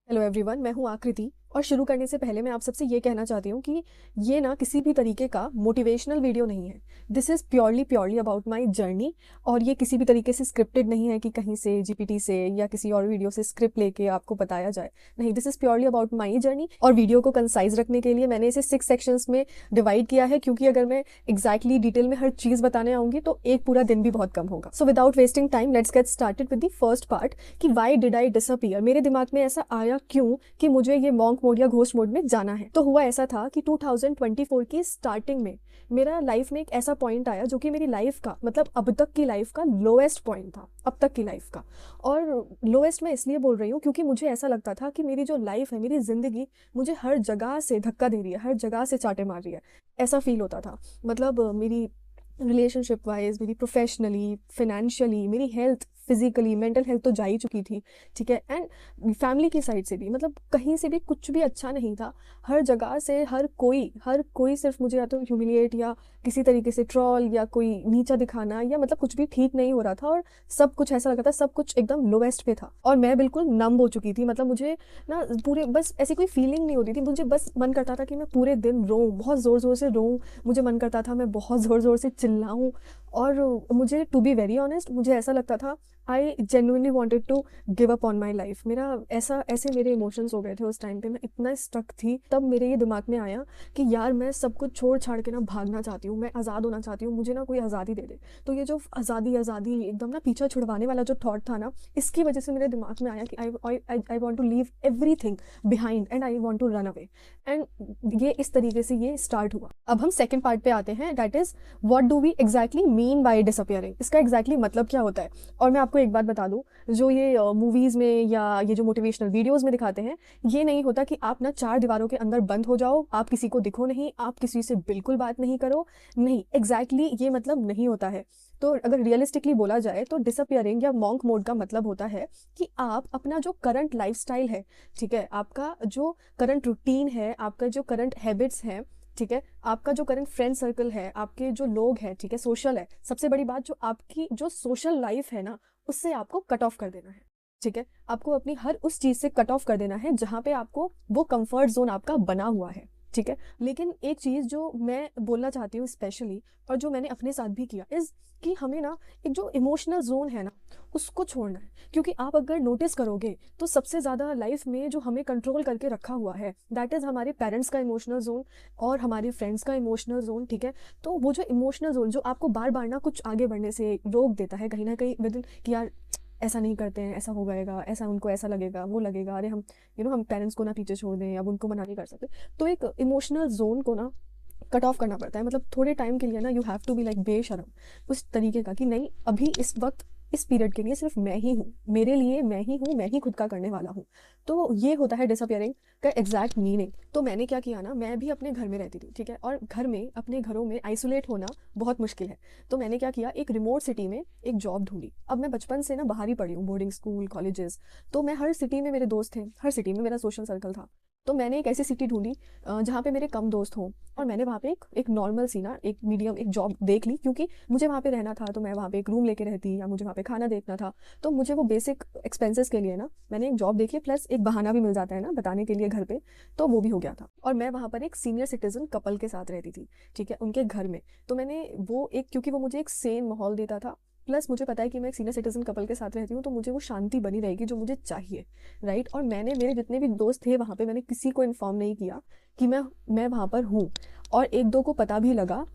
Hello everyone, मैं हूँ आकृति। और शुरू करने से पहले मैं आप सबसे ये कहना चाहती हूँ कि ये ना किसी भी तरीके का मोटिवेशनल वीडियो नहीं है। This is purely about my journey. और ये किसी भी तरीके से स्क्रिप्टेड नहीं है कि कहीं से जीपीटी से या किसी और वीडियो से स्क्रिप्ट लेके आपको बताया जाए। नहीं, this is purely about my journey. और वीडियो को कंसाइज रखने के लिए मैंने इसे 6 सेक्शंस में डिवाइड किया है, क्योंकि अगर मैं एग्जैक्टली डिटेल में हर चीज़ बताने आऊँगी तो एक पूरा दिन भी बहुत कम होगा। So without wasting time, let's get started with the first part कि वाई डिड आई डिसअपियर। मेरे दिमाग में ऐसा आया क्यों कि मुझे ये मॉन्क मोड या घोस्ट मोड में जाना है। तो हुआ ऐसा था कि 2024 की स्टार्टिंग में मेरा लाइफ में एक ऐसा पॉइंट आया जो कि मेरी लाइफ का मतलब अब तक की लाइफ का लोएस्ट पॉइंट था, अब तक की लाइफ का। और लोएस्ट मैं इसलिए बोल रही हूँ क्योंकि मुझे ऐसा लगता था कि मेरी जो लाइफ है, मेरी ज़िंदगी मुझे हर जगह से धक्का दे रही है, हर जगह से चाटे मार रही है। ऐसा फील होता था। मतलब मेरी रिलेशनशिप वाइज, मेरी प्रोफेशनली, फाइनेंशियली, मेरी हेल्थ, फिजिकली, मेंटल हेल्थ तो जा ही चुकी थी। ठीक है। एंड फैमिली की साइड से भी, मतलब कहीं से भी कुछ भी अच्छा नहीं था। हर जगह से हर कोई सिर्फ मुझे या तो ह्यूमिलिएट या किसी तरीके से ट्रॉल या कोई नीचा दिखाना या मतलब कुछ भी ठीक नहीं हो रहा था। और सब कुछ ऐसा लगा था, सब कुछ एकदम लोवेस्ट पे था और मैं बिल्कुल नंब हो चुकी थी। मतलब मुझे ना पूरे बस ऐसी कोई फीलिंग नहीं होती थी। मुझे बस मन करता था कि मैं पूरे दिन रोऊं, बहुत ज़ोर ज़ोर से रोऊं। मुझे मन करता था मैं बहुत ज़ोर ज़ोर से चिल्लाऊं। और मुझे टू बी वेरी ऑनेस्ट, मुझे ऐसा लगता था I genuinely wanted to give up on my life. मेरा ऐसे मेरे इमोशंस हो गए थे उस टाइम पे। मैं इतना स्टक थी। तब मेरे ये दिमाग में आया कि यार मैं सब कुछ छोड़ छाड़ के ना भागना चाहती हूँ, मैं आज़ाद होना चाहती हूँ, मुझे ना कोई आज़ादी दे दे। तो ये जो आज़ादी एकदम ना पीछा छुड़वाने वाला जो थॉट था ना, इसकी वजह से मेरे दिमाग में आया कि I want to leave everything behind and I want to run away. And ये इस तरीके से ये स्टार्ट हुआ। अब हम सेकेंड पार्ट पे आते हैं, that is what do we exactly mean by disappearing. इसका एग्जैक्टली मतलब क्या होता है। और मैं आपको एक बात बता दूं, जो ये मूवीज़ में या ये जो मोटिवेशनल वीडियोस में दिखाते हैं, ये नहीं होता कि आप ना 4 दीवारों के अंदर बंद हो जाओ, आप किसी को दिखो नहीं, आप किसी से बिल्कुल बात नहीं करो। नहीं, एग्जैक्टली ये मतलब नहीं होता है। तो अगर रियलिस्टिकली बोला जाए तो डिसअपियरिंग या मॉन्क मोड का मतलब होता है कि आप अपना जो करंट लाइफस्टाइल है, ठीक है, आपका जो करंट रूटीन है, आपका जो करंट हैबिट्स हैं, ठीक है, आपका जो करंट फ्रेंड सर्कल है, आपके जो लोग हैं, ठीक है, सोशल है, सबसे बड़ी बात जो आपकी जो सोशल लाइफ है ना, उससे आपको कट ऑफ कर देना है। ठीक है, आपको अपनी हर उस चीज़ से कट ऑफ कर देना है जहाँ पे आपको वो कंफर्ट जोन आपका बना हुआ है। ठीक है। लेकिन एक चीज़ जो मैं बोलना चाहती हूँ स्पेशली, और जो मैंने अपने साथ भी किया, इज़ कि हमें ना एक जो इमोशनल जोन है ना, उसको छोड़ना है। क्योंकि आप अगर नोटिस करोगे तो सबसे ज़्यादा लाइफ में जो हमें कंट्रोल करके रखा हुआ है, दैट इज़ हमारे पेरेंट्स का इमोशनल जोन और हमारे फ्रेंड्स का इमोशनल जोन। ठीक है। तो वो जो इमोशनल जोन जो आपको बार बार ना कुछ आगे बढ़ने से रोक देता है, कहीं ना कहीं विद इन कि यार ऐसा नहीं करते हैं, ऐसा हो जाएगा, ऐसा उनको ऐसा लगेगा, वो लगेगा, अरे हम हम पेरेंट्स को ना पीछे छोड़ दें, अब उनको मना नहीं कर सकते। तो एक इमोशनल जोन को ना कट ऑफ करना पड़ता है। मतलब थोड़े टाइम के लिए ना you have to be like बेशरम उस तरीके का कि नहीं, अभी इस वक्त इस पीरियड के लिए सिर्फ मैं ही हूँ, मेरे लिए मैं ही हूँ, मैं ही खुद का करने वाला हूँ। तो ये होता है डिसअपियरिंग का एग्जैक्ट मीनिंग। तो मैंने क्या किया ना, मैं भी अपने घर में रहती थी, ठीक है, और घर में अपने घरों में आइसोलेट होना बहुत मुश्किल है। तो मैंने क्या किया, एक रिमोट सिटी में एक जॉब ढूंढी। अब मैं बचपन से ना बाहर ही पढ़ी हूँ, बोर्डिंग स्कूल, कॉलेजेस। तो मैं हर सिटी में मेरे दोस्त थे, हर सिटी में मेरा सोशल सर्कल था। तो मैंने एक ऐसी सिटी ढूंढी जहाँ पे मेरे कम दोस्त हों, और मैंने वहाँ पे एक नॉर्मल सी ना एक मीडियम एक जॉब देख ली, क्योंकि मुझे वहाँ पे रहना था। तो मैं वहाँ पे एक रूम लेके रहती या मुझे वहाँ पे खाना देखना था। तो मुझे वो बेसिक एक्सपेंसेस के लिए ना मैंने एक जॉब देखी, प्लस एक बहाना भी मिल जाता है ना बताने के लिए घर पे। तो वो भी हो गया था। और मैं वहाँ पर एक सीनियर सिटीजन कपल के साथ रहती थी, ठीक है, उनके घर में। तो मैंने वो एक, क्योंकि वो मुझे एक सेन माहौल देता था, प्लस मुझे पता है कि मैं एक सीनियर सिटीजन कपल के साथ रहती हूँ, तो मुझे वो शांति बनी रहेगी जो मुझे चाहिए। राइट। और मैंने, मेरे जितने भी दोस्त थे वहाँ पे, मैंने किसी को इन्फॉर्म नहीं किया कि मैं वहाँ पर हूँ। और एक दो को पता भी लगा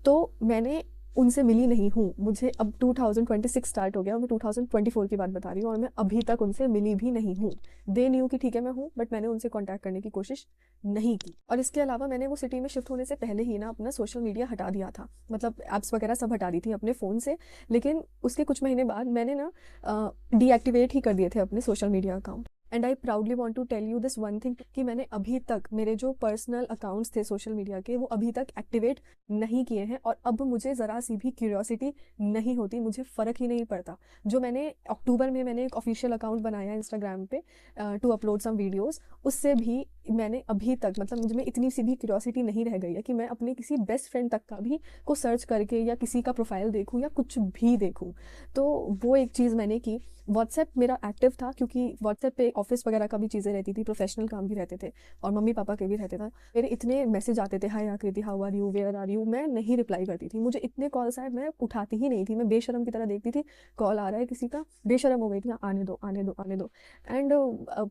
तो मैंने उनसे मिली नहीं हूँ। मुझे अब 2026 स्टार्ट हो गया और मैं 2024 की बात बता रही हूँ, और मैं अभी तक उनसे मिली भी नहीं हूँ। दे न्यू कि ठीक है मैं हूँ, बट मैंने उनसे कांटेक्ट करने की कोशिश नहीं की। और इसके अलावा मैंने वो सिटी में शिफ्ट होने से पहले ही ना अपना सोशल मीडिया हटा दिया था, मतलब ऐप्स वगैरह सब हटा दी थी अपने फ़ोन से। लेकिन उसके कुछ महीने बाद मैंने ना डीएक्टिवेट ही कर दिए थे अपने social media account. And I proudly want to tell you this one thing कि मैंने अभी तक मेरे जो पर्सनल अकाउंट्स थे सोशल मीडिया के, वो अभी तक एक्टिवेट नहीं किए हैं। और अब मुझे ज़रा सी भी क्यूरियोसिटी नहीं होती, मुझे फ़र्क ही नहीं पड़ता। जो मैंने अक्टूबर में मैंने एक ऑफिशियल अकाउंट बनाया इंस्टाग्राम पे टू अपलोड सम वीडियोस, उससे भी मैंने अभी तक मतलब मुझ में इतनी सी भी क्यूरियोसिटी नहीं रह गई है कि मैं अपने किसी बेस्ट फ्रेंड तक का भी को सर्च करके या किसी का प्रोफाइल देखूं या कुछ भी देखूं। तो वो एक चीज़ मैंने की। व्हाट्सएप मेरा एक्टिव था क्योंकि व्हाट्सएप पे ऑफिस वगैरह का भी चीज़ें रहती थी, प्रोफेशनल काम भी रहते थे और मम्मी पापा के भी रहते थे। मेरे इतने मैसेज आते थे, hi Aakriti, how are you, where are you, मैं नहीं रिप्लाई करती थी। मुझे इतने कॉल्स आए, मैं उठाती ही नहीं थी, मैं बेशरम की तरह देखती थी कॉल आ रहा है किसी का, बेशरम हो गई थी, आने दो आने दो आने दो। And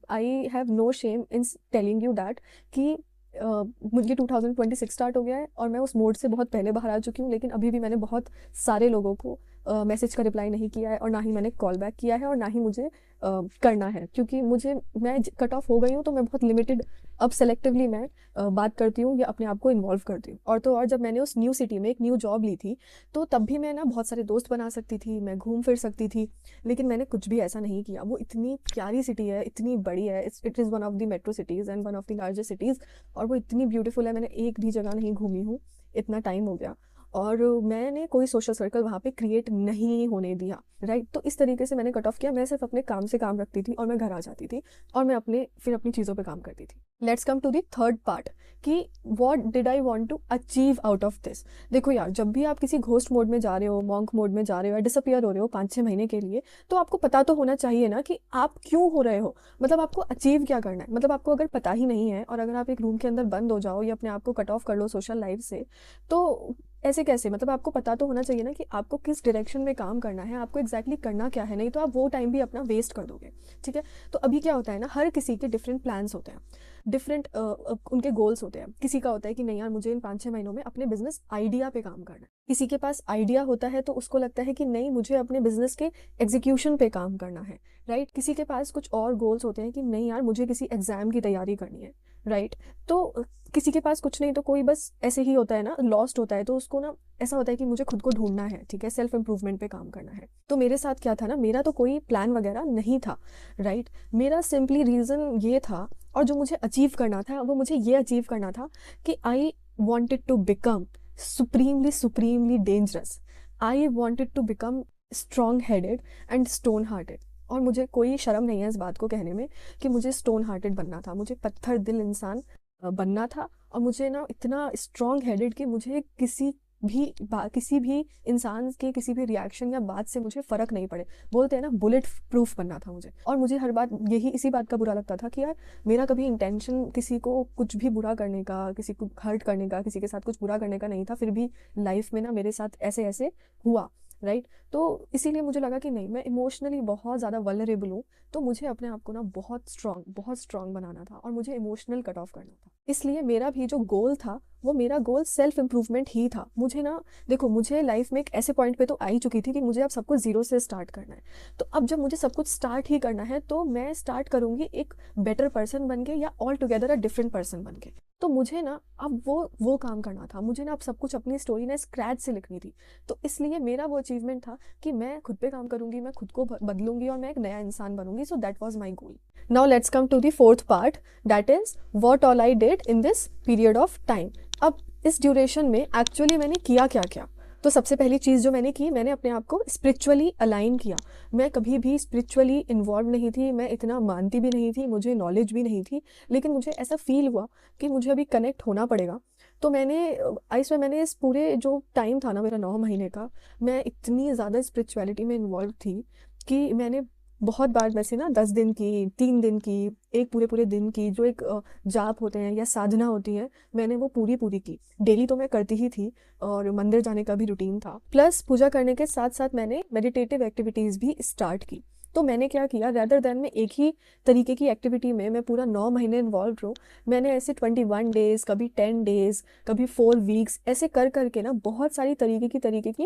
I have no shame in telling you that कि मुझे 2026 स्टार्ट हो गया है और मैं उस मोड से बहुत पहले बाहर आ चुकी हूँ, लेकिन अभी भी मैंने बहुत सारे लोगों को मैसेज का रिप्लाई नहीं किया है और ना ही मैंने कॉल बैक किया है और ना ही मुझे करना है, क्योंकि मैं कट ऑफ हो गई हूँ। तो मैं बहुत लिमिटेड अब सेलेक्टिवली मैं बात करती हूँ या अपने आप को इन्वॉल्व करती हूँ। और तो और जब मैंने उस न्यू सिटी में एक न्यू जॉब ली थी तो तब भी मैं ना बहुत सारे दोस्त बना सकती थी, मैं घूम फिर सकती थी, लेकिन मैंने कुछ भी ऐसा नहीं किया। वो इतनी प्यारी सिटी है, इतनी बड़ी है, it is one of the metro cities and one of the largest cities, और वो इतनी ब्यूटीफुल है। मैंने एक भी जगह नहीं घूमी हूँ, इतना टाइम हो गया, और मैंने कोई सोशल सर्कल वहाँ पे क्रिएट नहीं होने दिया, राइट। तो इस तरीके से मैंने कट ऑफ किया। मैं सिर्फ अपने काम से काम रखती थी और मैं घर आ जाती थी और मैं फिर अपनी चीज़ों पे काम करती थी। Let's come to the third part कि what did I want to achieve out of this. देखो यार, जब भी आप किसी घोस्ट मोड में जा रहे हो, मॉन्क मोड में जा रहे हो या डिसअपियर हो रहे हो 5-6 महीने के लिए, तो आपको पता तो होना चाहिए ना कि आप क्यों हो रहे हो, मतलब आपको अचीव क्या करना है। मतलब आपको अगर पता ही नहीं है और अगर आप एक रूम के अंदर बंद हो जाओ या अपने आप को कट ऑफ कर लो सोशल लाइफ से, तो ऐसे कैसे। मतलब आपको पता तो होना चाहिए ना कि आपको किस डायरेक्शन में काम करना है, आपको एग्जैक्टली करना क्या है, नहीं तो आप वो टाइम भी अपना वेस्ट कर दोगे, ठीक है। तो अभी क्या होता है ना, हर किसी के डिफरेंट प्लान्स होते हैं, डिफरेंट उनके गोल्स होते हैं। किसी का होता है कि नहीं यार, मुझे इन 5-6 महीनों में अपने बिजनेस आइडिया पे काम करना है। किसी के पास आइडिया होता है तो उसको लगता है कि नहीं, मुझे अपने बिजनेस के एग्जीक्यूशन पे काम करना है, राइट। किसी के पास कुछ और गोल्स होते हैं कि नहीं यार, मुझे किसी एग्जाम की तैयारी करनी है, राइट। तो किसी के पास कुछ नहीं, तो कोई बस ऐसे ही होता है ना, लॉस्ट होता है, तो उसको ना ऐसा होता है कि मुझे खुद को ढूंढना है, ठीक है, सेल्फ इंप्रूवमेंट पे काम करना है। तो मेरे साथ क्या था ना, मेरा तो कोई प्लान वगैरह नहीं था, राइट। मेरा सिंपली रीज़न ये था, और जो मुझे अचीव करना था वो मुझे ये अचीव करना था कि I wanted to become supremely dangerous. I wanted to become strong headed and stone hearted. और मुझे कोई शर्म नहीं है इस बात को कहने में कि मुझे स्टोन हार्टेड बनना था, मुझे पत्थर दिल इंसान बनना था। और मुझे ना इतना स्ट्रॉन्ग हेडेड कि मुझे किसी भी इंसान के किसी भी रिएक्शन या बात से मुझे फ़र्क नहीं पड़े। बोलते हैं ना, बुलेट प्रूफ बनना था मुझे। और मुझे हर बात इसी बात का बुरा लगता था कि यार, मेरा कभी इंटेंशन किसी को कुछ भी बुरा करने का, किसी को हर्ट करने का, किसी के साथ कुछ बुरा करने का नहीं था, फिर भी लाइफ में ना मेरे साथ ऐसे ऐसे हुआ, राइट। तो इसीलिए मुझे लगा कि नहीं, मैं इमोशनली बहुत ज़्यादा वल्नरेबल हूँ, तो मुझे अपने आप को ना बहुत स्ट्रॉन्ग बनाना था और मुझे इमोशनल कट ऑफ करना था। इसलिए मेरा भी जो गोल था, वो मेरा गोल सेल्फ इम्प्रूवमेंट ही था। मुझे ना, देखो, मुझे लाइफ में एक ऐसे पॉइंट पे तो आ ही चुकी थी कि मुझे अब सब कुछ जीरो से स्टार्ट करना है। तो अब जब मुझे सब कुछ स्टार्ट ही करना है, तो मैं स्टार्ट करूँगी एक बेटर पर्सन बन के या all together a different person बन के। तो मुझे ना अब वो काम करना था। मुझे ना अब सब कुछ अपनी स्टोरी ना स्क्रैच से लिखनी थी। तो इसलिए मेरा वो अचीवमेंट था कि मैं खुद पे काम करूँगी, मैं खुद को बदलूंगी और मैं एक नया इंसान बनूंगी। So that was my goal. Now let's come to the fourth part, that is what all I did in this period of time. अब इस ड्यूरेशन में एक्चुअली मैंने किया क्या क्या। तो सबसे पहली चीज़ जो मैंने की, मैंने अपने आप को स्पिरिचुअली अलाइन किया। मैं कभी भी स्पिरिचुअली इन्वॉल्व नहीं थी, मैं इतना मानती भी नहीं थी, मुझे नॉलेज भी नहीं थी, लेकिन मुझे ऐसा फील हुआ कि मुझे अभी कनेक्ट होना पड़ेगा। तो मैंने इस पूरे जो टाइम था ना मेरा 9 महीने का, मैं इतनी ज़्यादा स्पिरिचुअलिटी में इन्वॉल्व थी कि मैंने बहुत बार वैसे ना 10 दिन की, 3 दिन की, एक पूरे दिन की जो एक जाप होते हैं या साधना होती है, मैंने वो पूरी की। डेली तो मैं करती ही थी और मंदिर जाने का भी रूटीन था, प्लस पूजा करने के साथ साथ मैंने मेडिटेटिव एक्टिविटीज़ भी स्टार्ट की। तो मैंने क्या किया, रैदर देन मैं एक ही तरीके की एक्टिविटी में मैं पूरा 9 महीने इन्वॉल्व रहूँ, मैंने ऐसे 21 डेज़, कभी 10 डेज़, कभी 4 वीक्स ऐसे कर करके ना बहुत सारी तरीके की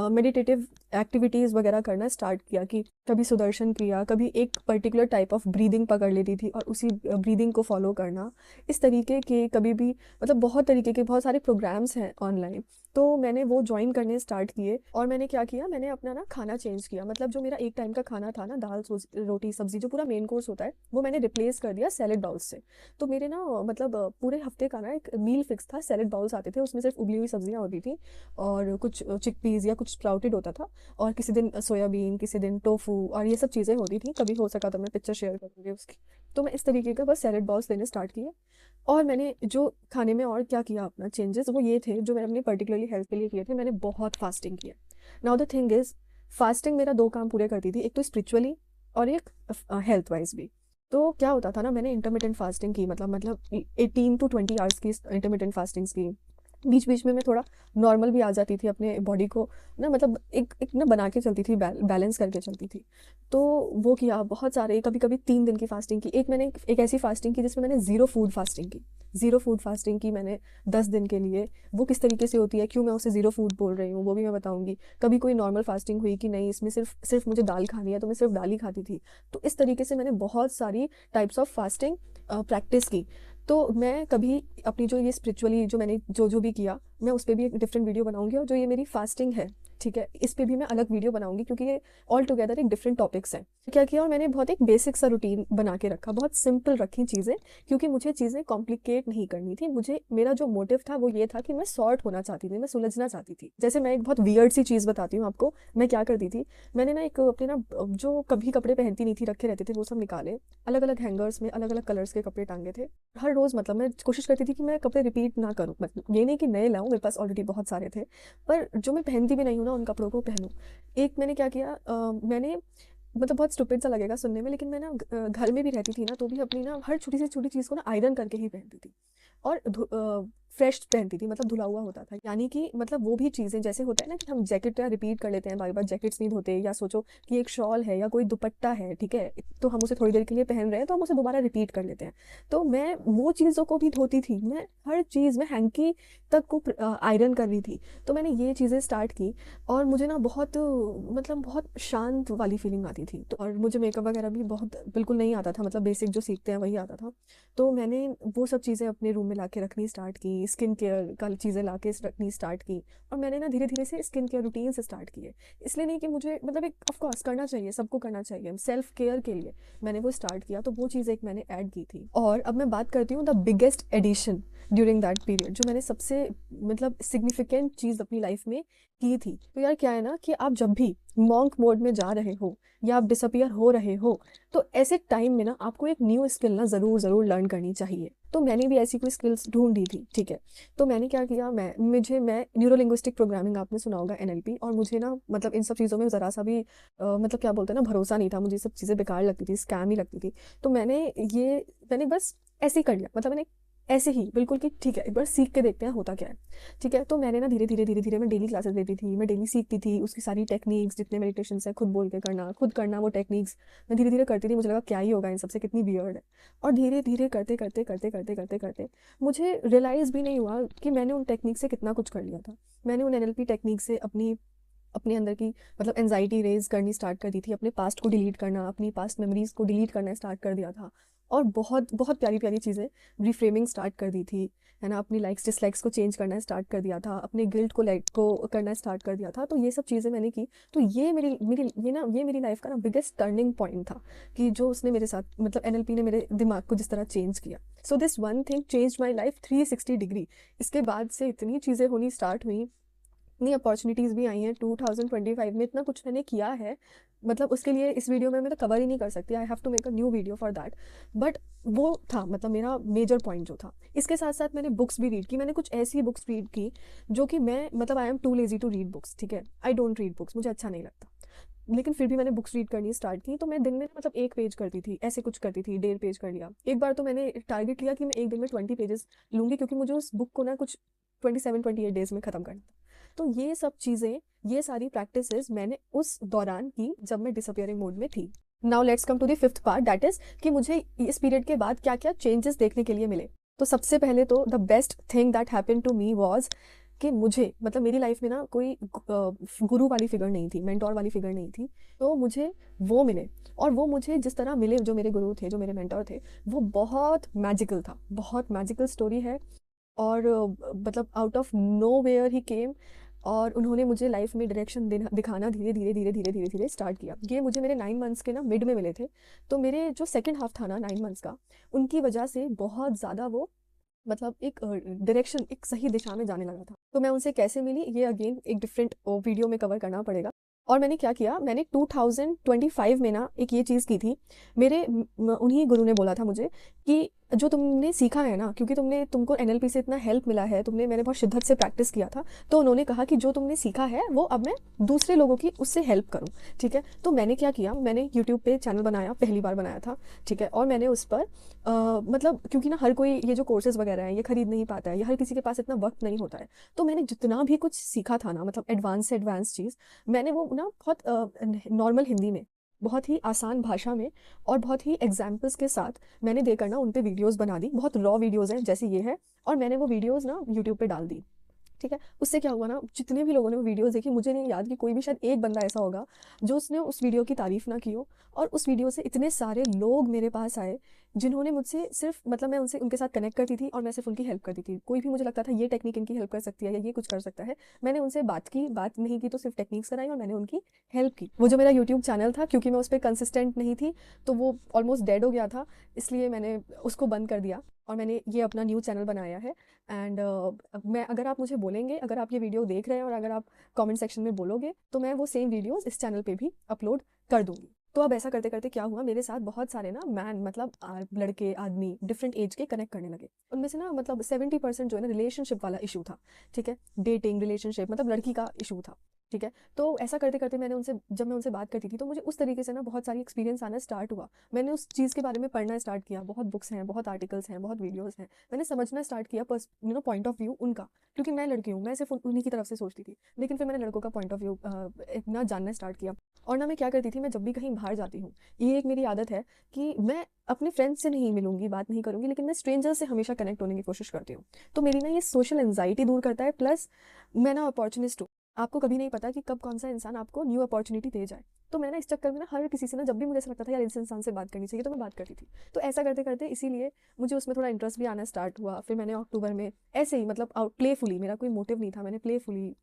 मेडिटेटिव एक्टिविटीज़ वगैरह करना स्टार्ट किया। कि कभी सुदर्शन क्रिया, कभी एक पर्टिकुलर टाइप ऑफ ब्रीदिंग पकड़ लेती थी और उसी ब्रीदिंग को फॉलो करना, इस तरीके के कभी भी, मतलब बहुत तरीके के बहुत सारे प्रोग्राम्स हैं ऑनलाइन। तो मैंने वो ज्वाइन करने स्टार्ट किए। और मैंने क्या किया, मैंने अपना ना खाना चेंज किया। मतलब जो मेरा एक टाइम का खाना था ना दाल रोटी सब्जी जो पूरा मेन कोर्स होता है वो मैंने रिप्लेस कर दिया सैलेड बाउल्स से। तो मेरे ना मतलब पूरे हफ्ते का ना एक मील फिक्स था, सैलेड बाउल्स आते थे, उसमें सिर्फ उबली हुई सब्जियां होती थी और कुछ चिकपीस या कुछ स्प्राउटेड होता था, और किसी दिन सोयाबीन, किसी दिन टोफू, और ये सब चीज़ें होती थी। कभी हो सका तो मैं पिक्चर शेयर करूँगी उसकी। तो मैं इस तरीके का बस सैलेड बाउल्स लेने स्टार्ट किए। और मैंने जो खाने में और क्या किया अपना चेंजेस, वो ये थे जो मैंने अपनी पर्टिकुलरली हेल्थ के लिए किए थे। मैंने बहुत फास्टिंग किया। Now the thing is, fasting मेरा दो काम पूरे करती थी, एक तो स्पिरिचुअली और एक हेल्थ वाइज भी। तो क्या होता था ना, मैंने इंटरमिटेंट फास्टिंग की, मतलब 18 to 20 आवर्स की इंटरमिटेंट फास्टिंग्स की। बीच बीच में मैं थोड़ा नॉर्मल भी आ जाती थी अपने बॉडी को ना, मतलब एक ना बना के चलती थी, बैलेंस करके चलती थी। तो वो किया बहुत सारे, कभी कभी 3 दिन की फास्टिंग की। एक मैंने एक ऐसी फास्टिंग की जिसमें मैंने ज़ीरो फूड फास्टिंग की। ज़ीरो फूड फास्टिंग की मैंने 10 दिन के लिए। वो किस तरीके से होती है, क्यों मैं उसे ज़ीरो फूड बोल रही हूँ, वो भी मैं बताऊँगी। कभी कोई नॉर्मल फास्टिंग हुई कि नहीं, इसमें सिर्फ सिर्फ मुझे दाल खानी है तो मैं सिर्फ दाल ही खाती थी। तो इस तरीके से मैंने बहुत सारी टाइप्स ऑफ फास्टिंग प्रैक्टिस की। तो मैं कभी अपनी जो ये स्पिरिचुअली जो मैंने जो भी किया, मैं उस पर भी एक डिफरेंट वीडियो बनाऊंगी। और जो ये मेरी फास्टिंग है, ठीक है, इस पे भी मैं अलग वीडियो बनाऊंगी, क्योंकि ये ऑल टुगेदर एक डिफरेंट टॉपिक्स हैं। क्या किया, और मैंने बहुत एक बेसिक सा रूटीन बना के रखा, बहुत सिंपल रखी चीज़ें, क्योंकि मुझे चीज़ें कॉम्प्लिकेट नहीं करनी थी। मुझे मेरा जो मोटिव था वो ये था कि मैं सॉर्ट होना चाहती थी, मैं सुलझना चाहती थी। जैसे मैं एक बहुत वियर्ड सी चीज़ बताती हूँ आपको, मैं क्या करती थी। मैंने ना एक अपने ना जो कभी कपड़े पहनती नहीं थी, रखे रहते थे, वो सब निकाले, अलग अलग हैंगर्स में अलग अलग कलर्स के कपड़े टांगे थे। हर रोज़ मतलब मैं कोशिश करती थी कि मैं कपड़े रिपीट ना करूँ, मतलब ये नहीं कि नए लाऊं, मेरे पास ऑलरेडी बहुत सारे थे, पर जो मैं पहनती भी नहीं हूँ ना उन कपड़ों को पहनूं। एक मैंने क्या किया, मैंने मतलब बहुत स्टूपिड सा लगेगा सुनने में, लेकिन मैं ना घर में भी रहती थी ना, तो भी अपनी ना हर छोटी से छोटी चीज़ को ना आयरन करके ही पहनती थी। और फ्रेश पहनती थी, मतलब धुला हुआ होता था। यानी कि मतलब वो भी चीज़ें जैसे होता है ना कि हम जैकेट या रिपीट कर लेते हैं बार बार, जैकेट्स नहीं धोते, या सोचो कि एक शॉल है या कोई दुपट्टा है, ठीक है, तो हम उसे थोड़ी देर के लिए पहन रहे हैं तो हम उसे दोबारा रिपीट कर लेते हैं। तो मैं वो चीज़ों को भी धोती थी, मैं हर चीज़ में हैंकी तक को आयरन कर रही थी। तो मैंने ये चीज़ें स्टार्ट की, और मुझे ना बहुत मतलब बहुत शांत वाली फीलिंग आती थी। तो और मुझे मेकअप वगैरह भी बहुत बिल्कुल नहीं आता था, मतलब बेसिक जो सीखते हैं वही आता था। तो मैंने वो सब चीज़ें अपने रूम में ला के रखनी स्टार्ट की, स्किन केयर का चीज़ें ला के रखनी स्टार्ट की। और मैंने ना धीरे धीरे से स्किन केयर रूटीन से स्टार्ट किए। इसलिए नहीं कि मुझे मतलब एक ऑफकोर्स करना चाहिए, सबको करना चाहिए, सेल्फ केयर के लिए मैंने वो स्टार्ट किया। तो वो चीज़ एक मैंने ऐड की थी। और अब मैं बात करती हूँ the biggest addition during that period, जो मैंने सबसे मतलब सिग्निफिकेंट चीज़ अपनी लाइफ में की थी। तो यार क्या है ना कि आप जब भी मॉन्क मोड में जा रहे हो या आप डिसअपियर हो रहे हो, तो ऐसे टाइम में ना आपको एक न्यू स्किल ना ज़रूर लर्न करनी चाहिए। तो मैंने भी ऐसी कोई स्किल्स ढूंढी थी, ठीक है। तो मैंने क्या किया, मैं न्यूरो लिंग्विस्टिक प्रोग्रामिंग, आपने सुना होगा, NLP। और मुझे ना मतलब इन सब चीज़ों में ज़रा सा भी मतलब क्या बोलते हैं ना, भरोसा नहीं था। मुझे सब चीज़ें बेकार लगती थी, स्कैम ही लगती थी। तो मैंने बस ऐसे ही कर लिया, मतलब मैंने ऐसे ही बिल्कुल कि ठीक है एक बार सीख के देखते हैं होता क्या है, ठीक है। तो मैंने ना धीरे धीरे मैं डेली क्लासेस लेती थी, मैं डेली सीखती थी उसकी सारी टेक्निक्स, जितने मेडिटेशन है खुद बोल के करना, खुद करना वो टेक्निक्स। मैं धीरे धीरे करती थी, मुझे लगा क्या ही होगा इन सबसे, कितनी वियर्ड है। और धीरे धीरे करते मुझे रियलाइज़ भी नहीं हुआ कि मैंने उन टेक्निक से कितना कुछ कर लिया था। मैंने उन NLP टेक्निक से अपने अंदर की मतलब एंजाइटी रेज करनी स्टार्ट कर दी थी, अपने पास्ट को डिलीट करना, अपनी पास्ट मेमोरीज को डिलीट करना स्टार्ट कर दिया था। और बहुत बहुत प्यारी प्यारी चीज़ें रिफ्रेमिंग स्टार्ट कर दी थी, है ना। अपनी लाइक्स डिसलाइक्स को चेंज करना स्टार्ट कर दिया था, अपने गिल्ट को लाइक को करना स्टार्ट कर दिया था। तो ये सब चीज़ें मैंने की। तो ये मेरी मेरी ये मेरी लाइफ का ना बिगेस्ट टर्निंग पॉइंट था, कि जो उसने मेरे साथ मतलब NLP ने मेरे दिमाग को जिस तरह चेंज किया। So this one thing change my life 360 degree. इसके बाद से इतनी चीज़ें होनी स्टार्ट हुई, इतनी अपॉर्चुनिटीज़ भी आई हैं 2025 में, इतना कुछ मैंने किया है, मतलब उसके लिए इस वीडियो में मैं तो कवर ही नहीं कर सकती। I have to make a new video for that. But वो था मतलब मेरा मेजर पॉइंट जो था। इसके साथ साथ मैंने बुक्स भी रीड की। मैंने कुछ ऐसी बुक्स रीड की जो कि मैं मतलब I am too lazy to read books, ठीक है। आई डोंट रीड बुक्स, मुझे अच्छा नहीं लगता, लेकिन फिर भी मैंने बुक्स रीड करनी स्टार्ट की। तो मैं दिन में मतलब 1 पेज करती थी, ऐसे कुछ करती थी, 1.5 पेज कर लिया। एक बार तो मैंने टारगेट लिया कि मैं एक दिन में 20 पेजेस लूँगी, क्योंकि मुझे उस बुक को ना कुछ 27-28 डेज में ख़त्म करना था। तो ये सब चीज़ें, ये सारी प्रैक्टिसेस मैंने उस दौरान की जब मैं डिसअपियरिंग मोड में थी। Now let's come to the fifth part, that is कि मुझे इस पीरियड के बाद क्या क्या चेंजेस देखने के लिए मिले। तो सबसे पहले तो the best thing that happened to me was कि मुझे मतलब मेरी लाइफ में ना कोई गुरु वाली फिगर नहीं थी, मेंटोर वाली फिगर नहीं थी। तो मुझे वो मिले, और वो मुझे जिस तरह मिले, जो मेरे गुरु थे, जो मेरे मेंटोर थे, वो बहुत मैजिकल था, बहुत मैजिकल स्टोरी है। और मतलब out of nowhere he came. और उन्होंने मुझे लाइफ में डायरेक्शन दिखाना धीरे धीरे धीरे धीरे धीरे धीरे स्टार्ट किया। ये मुझे मेरे 9 मंथ्स के ना मिड में मिले थे। तो मेरे जो सेकंड हाफ था ना 9 मंथ्स का, उनकी वजह से बहुत ज़्यादा वो मतलब एक डायरेक्शन, एक सही दिशा में जाने लगा था। तो मैं उनसे कैसे मिली, ये अगेन एक डिफरेंट वीडियो में कवर करना पड़ेगा। और मैंने क्या किया, मैंने 2025 में ना एक ये चीज़ की थी। मेरे उन्हीं गुरु ने बोला था मुझे कि जो तुमने सीखा है ना, क्योंकि तुमको NLP से इतना हेल्प मिला है, मैंने बहुत शिद्दत से प्रैक्टिस किया था, तो उन्होंने कहा कि जो तुमने सीखा है वो अब मैं दूसरे लोगों की उससे हेल्प करूँ। ठीक है, तो मैंने क्या किया, मैंने यूट्यूब पे चैनल बनाया, पहली बार बनाया था। ठीक है, और मैंने उस पर मतलब क्योंकि ना हर कोई ये जो कोर्सेज वगैरह हैं ये खरीद नहीं पाता है, ये हर किसी के पास इतना वक्त नहीं होता है। तो मैंने जितना भी कुछ सीखा था ना, मतलब एडवांस से एडवांस चीज़, मैंने वो ना बहुत नॉर्मल हिंदी में, बहुत ही आसान भाषा में और बहुत ही एग्जाम्पल्स के साथ मैंने देकर ना उन पे वीडियोस बना दी। बहुत रॉ वीडियोस हैं जैसे ये है, और मैंने वो वीडियोस ना यूट्यूब पे डाल दी। ठीक है, उससे क्या हुआ ना, जितने भी लोगों ने वो वीडियोस देखी, मुझे नहीं याद कि कोई भी, शायद एक बंदा ऐसा होगा जो उसने उस वीडियो की तारीफ ना की हो। और उस वीडियो से इतने सारे लोग मेरे पास आए जिन्होंने मुझसे सिर्फ, मतलब मैं उनके साथ कनेक्ट करती थी और मैं सिर्फ उनकी हेल्प करती थी। कोई भी मुझे लगता था ये टेक्निक इनकी हेल्प कर सकती है या ये कुछ कर सकता है, मैंने उनसे बात नहीं की तो सिर्फ टेक्निक्स कराई और मैंने उनकी हेल्प की। वो जो मेरा यूट्यूब चैनल था, क्योंकि मैं उस पर कंसिस्टेंट नहीं थी तो वो ऑलमोस्ट डेड हो गया था, इसलिए मैंने उसको बंद कर दिया और मैंने ये अपना न्यू चैनल बनाया है। एंड मैं, अगर आप मुझे बोलेंगे, अगर आप ये वीडियो देख रहे हैं और अगर आप कमेंट सेक्शन में बोलोगे तो मैं वो सेम वीडियोस इस चैनल पे भी अपलोड कर दूंगी। तो अब ऐसा करते करते क्या हुआ, मेरे साथ बहुत सारे ना मतलब लड़के, आदमी डिफरेंट एज के कनेक्ट करने लगे। उनमें से ना मतलब 70% जो है ना रिलेशनशिप वाला इशू था। ठीक है, डेटिंग, रिलेशनशिप, मतलब लड़की का इशू था। ठीक है, तो ऐसा करते करते जब मैं उनसे बात करती थी तो मुझे उस तरीके से ना बहुत सारी एक्सपीरियंस आना स्टार्ट हुआ। मैंने उस चीज़ के बारे में पढ़ना स्टार्ट किया, बहुत बुक्स हैं, बहुत आर्टिकल्स हैं, बहुत वीडियोस हैं। मैंने समझना स्टार्ट किया पॉइंट ऑफ व्यू उनका, क्योंकि मैं लड़की हूँ, मैं सिर्फ उन्हीं की तरफ से सोचती थी। लेकिन फिर मैंने लड़कों का पॉइंट ऑफ व्यू ना जानना स्टार्ट किया। और ना मैं क्या करती थी, मैं जब भी कहीं बाहर जाती हूँ, ये एक मेरी आदत है कि मैं अपने फ्रेंड्स से नहीं मिलूंगी, बात नहीं करूंगी, लेकिन मैं स्ट्रेंजर से हमेशा कनेक्ट होने की कोशिश करती हूँ। तो मेरी ना ये सोशल एंजाइटी दूर करता है, प्लस मैं ना अपॉर्चुनिस्ट हूँ। आपको कभी नहीं पता कि कब कौन सा इंसान आपको न्यू अपॉर्चुनिटी दे जाए। तो मैं ना इस चक्कर में ना हर किसी से ना, जब भी मुझे ऐसा लगता था यार इस इंसान से बात करनी चाहिए, तो मैं बात करती थी। तो ऐसा करते करते इसीलिए मुझे उसमें थोड़ा इंटरेस्ट भी आना स्टार्ट हुआ। फिर मैंने अक्टूबर में ऐसे ही, मतलब प्लेफुली, मेरा कोई मोटिव नहीं था, मैंने playfully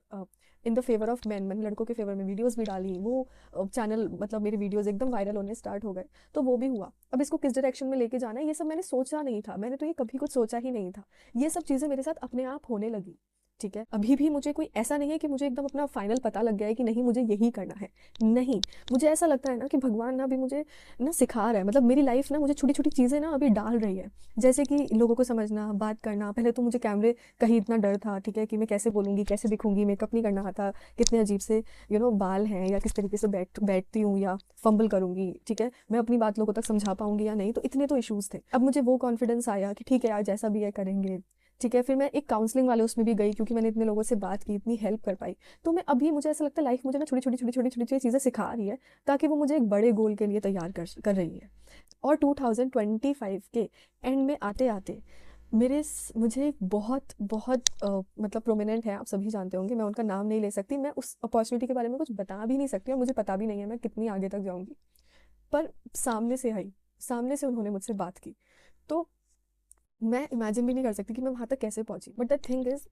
in the favour of man, मैंने लड़कों के फेवर में वीडियोस भी डाली। वो चैनल, मतलब मेरे वीडियोस एकदम वायरल होने स्टार्ट हो गए। तो वो भी हुआ। अब इसको किस डायरेक्शन में लेके जाना है, ये सब मैंने सोचा नहीं था, मैंने तो ये कभी कुछ सोचा ही नहीं था। ये सब चीज़ें मेरे साथ अपने आप होने लगी। ठीक है, अभी भी मुझे कोई ऐसा नहीं है कि मुझे एकदम अपना फाइनल पता लग गया है कि नहीं मुझे यही करना है। नहीं, मुझे ऐसा लगता है ना कि भगवान ना अभी मुझे ना सिखा रहा है, मतलब मेरी लाइफ ना मुझे छोटी छोटी चीज़ें ना अभी डाल रही है। जैसे कि लोगों को समझना, बात करना। पहले तो मुझे कैमरे का ही इतना डर था, ठीक है, कि मैं कैसे बोलूँगी, कैसे दिखूंगी, मेकअप नहीं करना आता, कितने अजीब से बाल हैं, या किस तरीके से बैठती हूँ, या फंबल करूँगी, ठीक है, मैं अपनी बात लोगों तक समझा पाऊंगी या नहीं। तो इतने तो इश्यूज़ थे। अब मुझे वो कॉन्फिडेंस आया कि ठीक है यार, जैसा भी है करेंगे। ठीक है, फिर मैं एक काउंसलिंग वाले उसमें भी गई, क्योंकि मैंने इतने लोगों से बात की, इतनी हेल्प कर पाई। तो मैं अभी, मुझे ऐसा लगता है लाइफ मुझे ना छोटी छोटी छोटी छोटी छोटी छोटी चीज़ें सिखा रही है, ताकि वो मुझे एक बड़े गोल के लिए तैयार कर रही है। और 2025 के एंड में आते आते मुझे एक बहुत बहुत मतलब प्रोमिनेंट है, आप सभी जानते होंगे, मैं उनका नाम नहीं ले सकती, मैं उस अपॉर्चुनिटी के बारे में कुछ बता भी नहीं सकती और मुझे पता भी नहीं है मैं कितनी आगे तक जाऊँगी। पर सामने से उन्होंने मुझसे बात की। तो मैं इमेजिन भी नहीं कर सकती कि मैं वहाँ तक कैसे पहुँची। बट द थिंग इज़,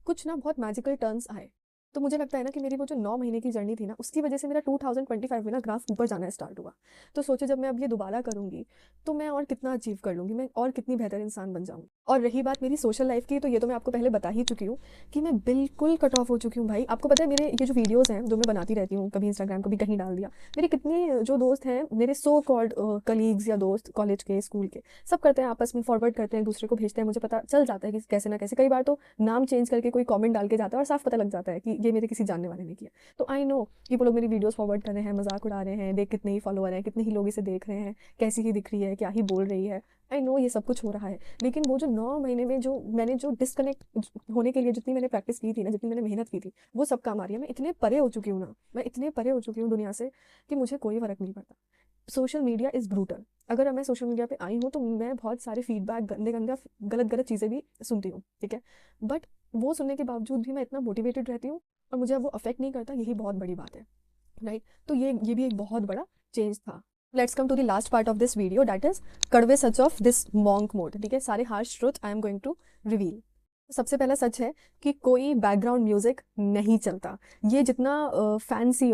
कुछ ना बहुत मैजिकल टर्न्स आए। तो मुझे लगता है ना कि मेरी वो जो 9 महीने की जर्नी थी ना, उसकी वजह से मेरा 2025 में ना ग्राफ ऊपर जाना स्टार्ट हुआ। तो सोचो, जब मैं अब ये दोबारा करूँगी तो मैं और कितना अचीव कर लूँगी, मैं और कितनी बेहतर इंसान बन जाऊँगी। और रही बात मेरी सोशल लाइफ की, तो ये तो मैं आपको पहले बता ही चुकी हूँ कि मैं बिल्कुल कट ऑफ हो चुकी हूँ भाई। आपको पता है, मेरे ये जो वीडियोज़ हैं जो मैं बनाती रहती हूँ, कभी इंस्टाग्राम, कभी कहीं डाल दिया, मेरे कितने जो दोस्त हैं, मेरे सो कॉल्ड कलीग्स या दोस्त, कॉलेज के, स्कूल के, सब करते हैं आपस में, फॉरवर्ड करते हैं, दूसरे को भेजते हैं, मुझे पता चल जाता है कि कैसे ना कैसे। कई बार तो नाम चेंज करके कोई कमेंट डाल के जाता है और साफ पता लग जाता है कि ये मेरे किसी जानने वाले ने किया। तो आई नो कि वो लोग मेरी वीडियोस फॉरवर्ड कर रहे हैं, मजाक उड़ा रहे हैं, देख कितने ही फॉलोअर हैं, कितने ही लोग इसे देख रहे हैं, कैसी ही दिख रही है, क्या ही बोल रही है। आई नो ये सब कुछ हो रहा है, लेकिन वो जो 9 महीने में जो मैंने जो डिस्कनेक्ट होने के लिए जितनी मैंने प्रैक्टिस की थी ना, जितनी मैंने मेहनत की थी, वो सब काम आ रही है। मैं इतने परे हो चुकी हूँ ना, मैं इतने परे हो चुकी हूँ दुनिया से कि मुझे कोई फर्क नहीं पड़ता। Social media is brutal. अगर मैं सोशल मीडिया पे आई हूँ तो मैं बहुत सारे फीडबैक, गंदे गंदे गलत गलत चीज़ें भी सुनती हूँ, ठीक है, बट वो सुनने के बावजूद भी मैं इतना मोटिवेटेड रहती हूँ और मुझे अब वो अफेक्ट नहीं करता, यही बहुत बड़ी बात है, राइट। तो ये भी एक बहुत बड़ा चेंज था। Let's come to the last part of this video, that is कड़वे सच ऑफ दिस मॉन्क मोड। ठीक है, सारे harsh truth I am going to reveal. सबसे पहला सच है कि कोई बैकग्राउंड म्यूजिक नहीं चलता। ये जितना फैंसी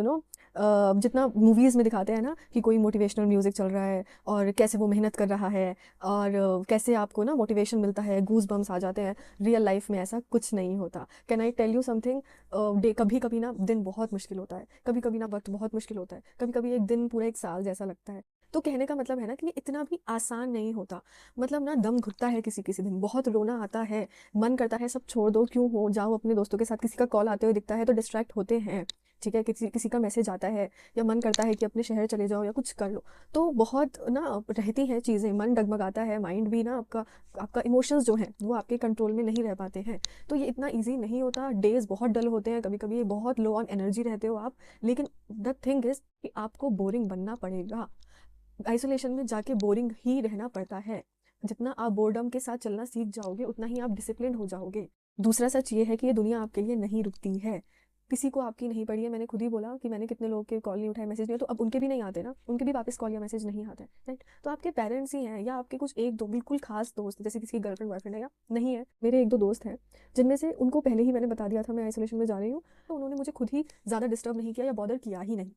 जितना मूवीज़ में दिखाते हैं ना कि कोई मोटिवेशनल म्यूज़िक चल रहा है और कैसे वो मेहनत कर रहा है और कैसे आपको ना मोटिवेशन मिलता है, गूज बम्स आ जाते हैं, रियल लाइफ में ऐसा कुछ नहीं होता। Can I tell you something, डे कभी कभी ना दिन बहुत मुश्किल होता है, कभी कभी ना वक्त बहुत मुश्किल होता है, कभी कभी एक दिन पूरा एक साल जैसा लगता है। तो कहने का मतलब है ना कि ये इतना भी आसान नहीं होता। मतलब ना दम घुटता है किसी किसी दिन, बहुत रोना आता है, मन करता है सब छोड़ दो, क्यों हो जाओ अपने दोस्तों के साथ, किसी का कॉल आते हुए दिखता है तो डिस्ट्रैक्ट होते हैं, ठीक है, किसी किसी का मैसेज आता है या मन करता है कि अपने शहर चले जाओ या कुछ कर लो। तो बहुत ना रहती हैं चीज़ें, मन डगमगाता है, माइंड भी ना आपका आपका इमोशंस जो हैं वो आपके कंट्रोल में नहीं रह पाते हैं। तो ये इतना ईजी नहीं होता, डेज बहुत डल होते हैं, कभी कभी बहुत लो ऑन एनर्जी रहते हो आप। लेकिन द थिंग इज कि आपको बोरिंग बनना पड़ेगा, आइसोलेशन में जाके बोरिंग ही रहना पड़ता है। जितना आप बोर्डम के साथ चलना सीख जाओगे उतना ही आप डिसिप्लिन हो जाओगे। दूसरा सच ये है कि ये दुनिया आपके लिए नहीं रुकती है, किसी को आपकी नहीं पड़ी है। मैंने खुद ही बोला कि मैंने कितने लोगों के कॉल नहीं उठाए, मैसेज नहीं, तो अब उनके भी नहीं आते ना, उनके भी वापस कॉल या मैसेज नहीं आते, राइट। तो आपके पेरेंट्स ही हैं या आपके कुछ एक दो बिल्कुल खास दोस्त, जैसे किसी की गर्लफ्रेंड बॉयफ्रेंड है या नहीं है। मेरे एक दो दोस्त हैं जिनमें से उनको पहले ही मैंने बता दिया था मैं आइसोलेशन में जा रही हूँ, तो उन्होंने मुझे खुद ही ज़्यादा डिस्टर्ब नहीं किया या बॉदर किया ही नहीं।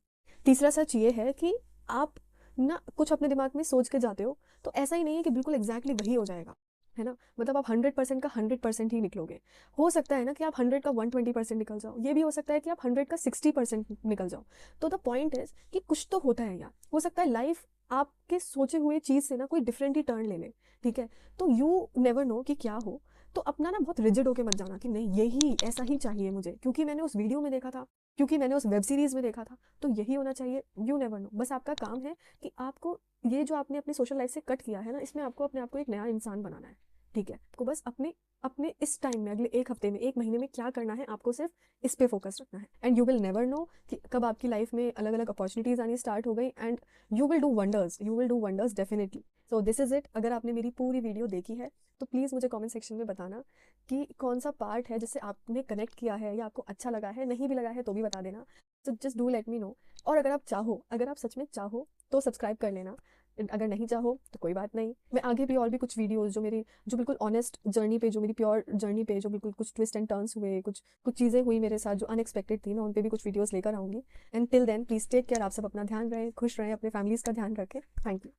तीसरा सच ये है कि आप ना कुछ अपने दिमाग में सोच के जाते हो तो ऐसा ही नहीं है कि बिल्कुल एग्जैक्टली वही हो जाएगा, है ना। मतलब आप 100% का 100% ही निकलोगे। हो सकता है ना कि आप 100 का 120% निकल जाओ, ये भी हो सकता है कि आप 100 का 60% निकल जाओ। तो द पॉइंट इज कि कुछ तो होता है यार, हो सकता है लाइफ आपके सोचे हुए चीज़ से ना कोई डिफरेंट ही टर्न ले ले, ठीक है। तो यू नेवर नो कि क्या हो। तो अपना ना बहुत रिजिड होके मत जाना कि नहीं यही ऐसा ही चाहिए मुझे, क्योंकि मैंने उस वीडियो में देखा था, क्योंकि मैंने उस वेब सीरीज़ में देखा था, तो यही होना चाहिए। You never know. बस आपका काम है कि आपको ये जो आपने अपनी सोशल लाइफ से कट किया है ना, इसमें आपको अपने आप को एक नया इंसान बनाना है, ठीक है। आपको बस अपने अपने इस टाइम में, अगले एक हफ्ते में, एक महीने में क्या करना है, आपको सिर्फ इस पे फोकस रखना है। And you will never know कि कब आपकी लाइफ में अलग अलग अपॉर्चुनिटीज़ आनी स्टार्ट हो गई, and you will do wonders, you will do wonders definitely. So this is it. अगर आपने मेरी पूरी वीडियो देखी है तो प्लीज़ मुझे कमेंट सेक्शन में बताना कि कौन सा पार्ट है जिससे आपने कनेक्ट किया है या आपको अच्छा लगा है, नहीं भी लगा है तो भी बता देना। तो just do let me know. और अगर आप चाहो, अगर आप सच में चाहो तो सब्सक्राइब कर लेना, अगर नहीं चाहो तो कोई बात नहीं। मैं आगे भी और भी कुछ वीडियोस जो मेरी, जो बिल्कुल ऑनेस्ट जर्नी पे, जो मेरी प्योर जर्नी पे, जो बिल्कुल कुछ ट्विस्ट एंड टर्न्स हुए, कुछ कुछ चीज़ें हुई मेरे साथ जो अनएक्सपेक्टेड थी, मैं उन पे भी कुछ वीडियोस लेकर आऊँगी। And till then please take care. आप सब अपना ध्यान रखें, खुश रहें, अपने फैमिलीज़ का ध्यान रखें। Thank you.